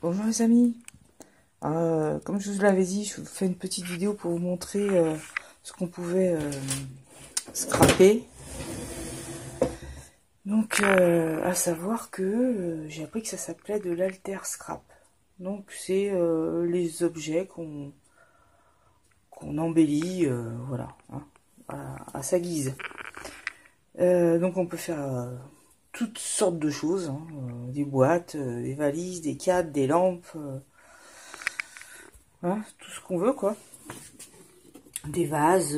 Bonjour les amis, comme je vous l'avais dit, je vous fais une petite vidéo pour vous montrer ce qu'on pouvait scraper. Donc à savoir que j'ai appris que ça s'appelait de l'alter scrap. Donc c'est les objets qu'on embellit, voilà, hein, à sa guise. Donc on peut faire toutes sortes de choses, hein, des boîtes, des valises, des cadres, des lampes, hein, tout ce qu'on veut quoi. Des vases,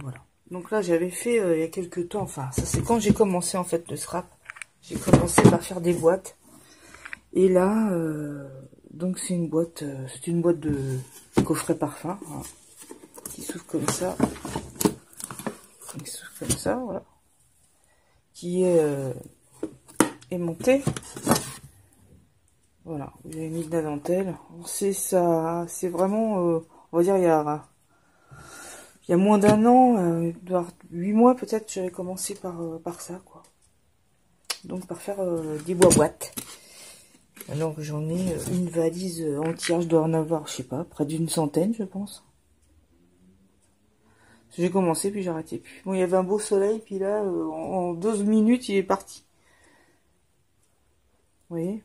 voilà. Donc là j'avais fait il y a quelques temps, enfin ça c'est quand j'ai commencé en fait le scrap. J'ai commencé par faire des boîtes. Et là, donc c'est une boîte de coffret parfum, voilà, qui s'ouvre comme ça. Qui s'ouvre comme ça, voilà. Qui est aimantée. Voilà, j'ai mis de la dentelle. C'est ça, c'est vraiment, on va dire il y a moins d'un an, 8 mois peut-être, j'avais commencé par ça, quoi. Donc par faire des boîtes. Alors j'en ai une valise entière, je dois en avoir, je sais pas, près d'une centaine, je pense. J'ai commencé puis j'ai arrêté plus. Bon, il y avait un beau soleil, puis là, en 12 minutes, il est parti. Vous voyez?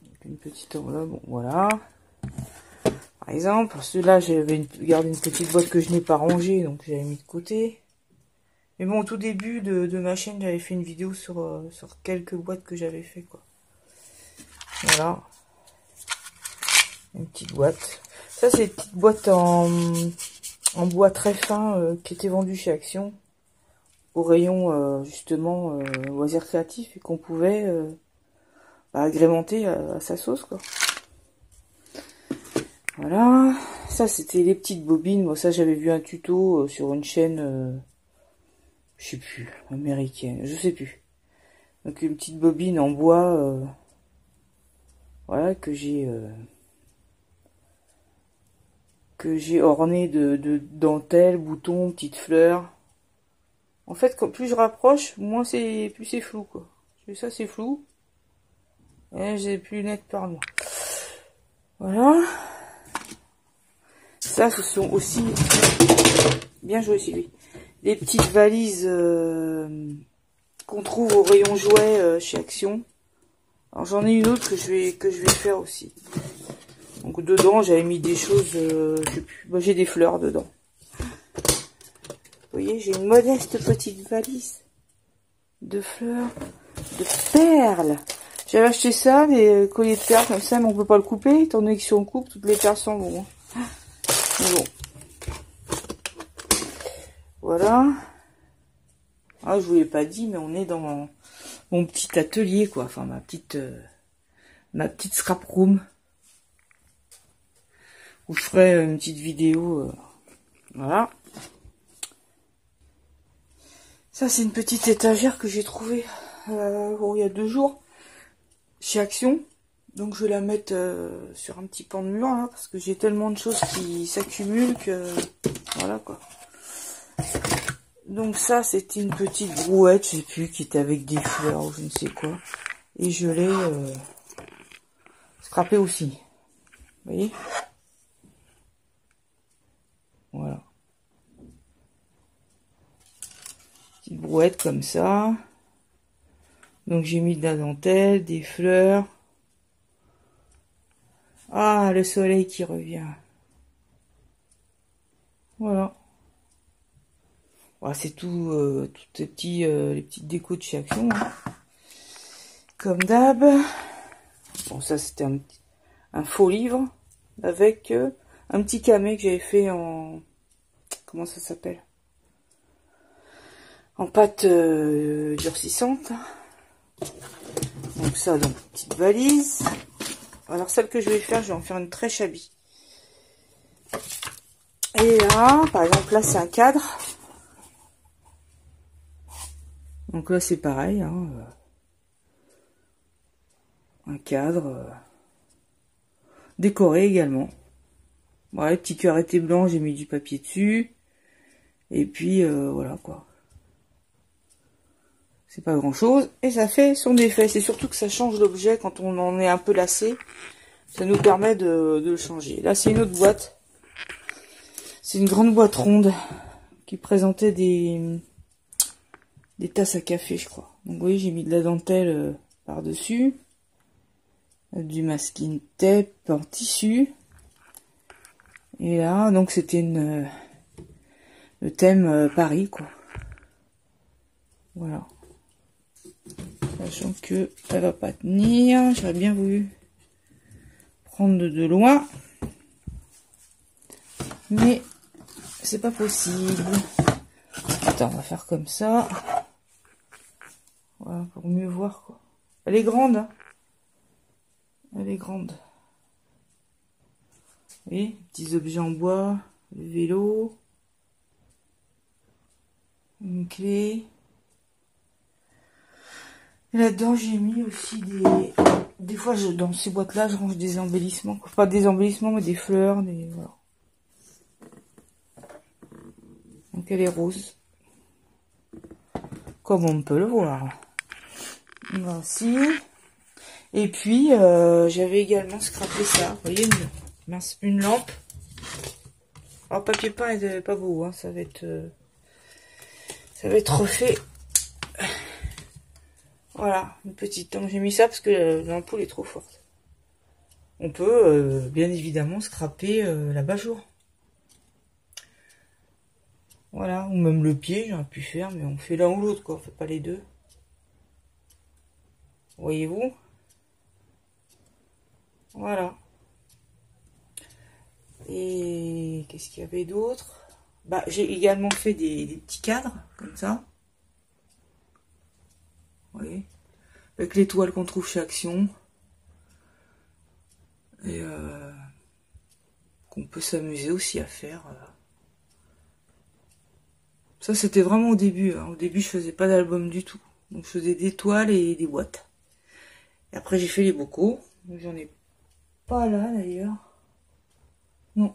Donc, une petite enveloppe, bon, voilà. Par exemple, celui-là, j'avais gardé une petite boîte que je n'ai pas rangée, donc j'avais mis de côté. Mais bon, au tout début de ma chaîne, j'avais fait une vidéo sur quelques boîtes que j'avais fait, quoi. Voilà. Une petite boîte. Ça, c'est une petite boîte en bois très fin qui était vendue chez Action. Au rayon, justement, loisirs créatifs. Et qu'on pouvait agrémenter à sa sauce, quoi. Voilà. Ça, c'était les petites bobines. Moi, ça, j'avais vu un tuto sur une chaîne... je sais plus, américaine, je sais plus. Donc une petite bobine en bois, voilà, que j'ai orné de dentelles, boutons, petites fleurs. En fait, plus je rapproche, plus c'est flou, quoi. Ça c'est flou. Et j'ai plus net par moi. Voilà. Ça, ce sont aussi, bien joué Sylvie, les petites valises qu'on trouve au rayon jouets chez Action. Alors j'en ai une autre que je vais faire aussi. Donc dedans j'avais mis des choses, je sais plus, j'ai des fleurs dedans. Vous voyez, j'ai une modeste petite valise de fleurs, de perles. J'avais acheté ça, des colliers de perles comme ça, mais on peut pas le couper, étant donné que si on le coupe, toutes les perles sont bon. Mais bon. Voilà. Ah, je vous l'ai pas dit, mais on est dans mon petit atelier, quoi. Enfin, ma petite scrap room. Où je ferai une petite vidéo. Voilà. Ça, c'est une petite étagère que j'ai trouvée il y a 2 jours chez Action. Donc, je vais la mettre sur un petit pan de mur, là, parce que j'ai tellement de choses qui s'accumulent que... Voilà, quoi. Donc ça, c'était une petite brouette, je sais plus, qui était avec des fleurs ou je ne sais quoi. Et je l'ai scrapé aussi. Vous voyez? Voilà. Petite brouette comme ça. Donc j'ai mis de la dentelle, des fleurs. Ah, le soleil qui revient. Voilà. Voilà, c'est tout, toutes les petites décos de chez Action. Hein. Comme d'hab. Bon, ça c'était un faux livre avec un petit camé que j'avais fait en... Comment ça s'appelle? En pâte durcissante. Donc ça, donc petite valise. Alors celle que je vais faire, je vais en faire une très shabby. Et là, par exemple, là c'est un cadre. Donc là c'est pareil, hein, un cadre décoré également. Voilà, petit cœur été blanc, j'ai mis du papier dessus. Et puis voilà quoi. C'est pas grand chose. Et ça fait son effet. C'est surtout que ça change l'objet quand on en est un peu lassé. Ça nous permet de le changer. Là, c'est une autre boîte. C'est une grande boîte ronde qui présentait des tasses à café, je crois. Donc, vous voyez, j'ai mis de la dentelle par-dessus. Du masking tape en tissu. Et là, donc, c'était le thème Paris, quoi. Voilà. Sachant que ça va pas tenir. J'aurais bien voulu prendre de loin. Mais c'est pas possible. Attends, on va faire comme ça. Voilà, pour mieux voir, quoi. Elle est grande, hein. Elle est grande. Vous voyez, petits objets en bois, le vélo, une clé. Et là-dedans, j'ai mis aussi des fois, dans ces boîtes-là, je range des embellissements. Pas des embellissements, mais des fleurs, voilà. Donc, elle est rose. Comme on peut le voir. Voici. Et puis, j'avais également scrapé ça. Vous voyez, une lampe. Alors, papier peint est pas beau, hein. Ça va être refait. Voilà, une petite. Donc, j'ai mis ça parce que l'ampoule est trop forte. On peut, bien évidemment, scraper l'abat-jour. Voilà, ou même le pied, j'aurais pu faire, mais on fait l'un ou l'autre, quoi. On fait pas les deux. Voyez-vous? Voilà. Et qu'est-ce qu'il y avait d'autre? Bah, j'ai également fait des petits cadres, comme ça. Vous voyez? Avec les toiles qu'on trouve chez Action. Et qu'on peut s'amuser aussi à faire. Ça, c'était vraiment au début. Hein. Au début, je faisais pas d'album du tout. Donc, je faisais des toiles et des boîtes. Et après, j'ai fait les bocaux. J'en ai pas là, d'ailleurs. Non,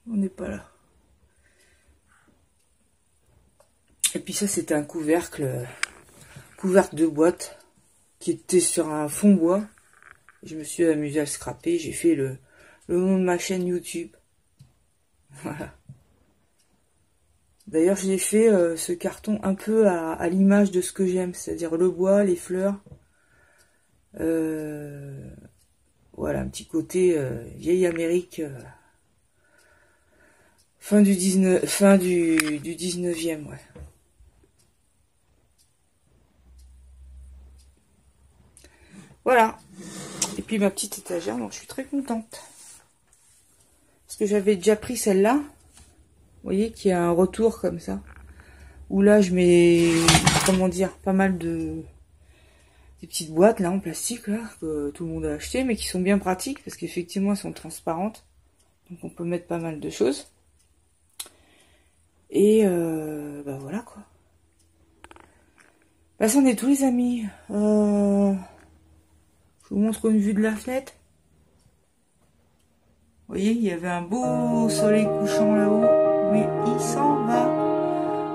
on n'est pas là. Et puis ça, c'était un couvercle de boîte qui était sur un fond bois. Je me suis amusée à le scraper. J'ai fait le nom de ma chaîne YouTube. Voilà. D'ailleurs, j'ai fait ce carton un peu à l'image de ce que j'aime, c'est-à-dire le bois, les fleurs. Voilà, un petit côté vieille Amérique. Fin du 19e, ouais. Voilà. Et puis ma petite étagère, donc je suis très contente. Parce que j'avais déjà pris celle-là. Vous voyez qu'il y a un retour comme ça. Où là je mets, comment dire, pas mal des petites boîtes là en plastique là, que tout le monde a acheté, mais qui sont bien pratiques parce qu'effectivement elles sont transparentes. Donc on peut mettre pas mal de choses. Et bah voilà quoi. Bah c'en est tout les amis. Je vous montre une vue de la fenêtre. Vous voyez, il y avait un beau soleil couchant là-haut, mais il s'en va.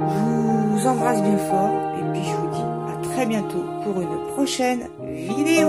Je vous embrasse bien fort et puis je vous dis à très bientôt pour une prochaine vidéo.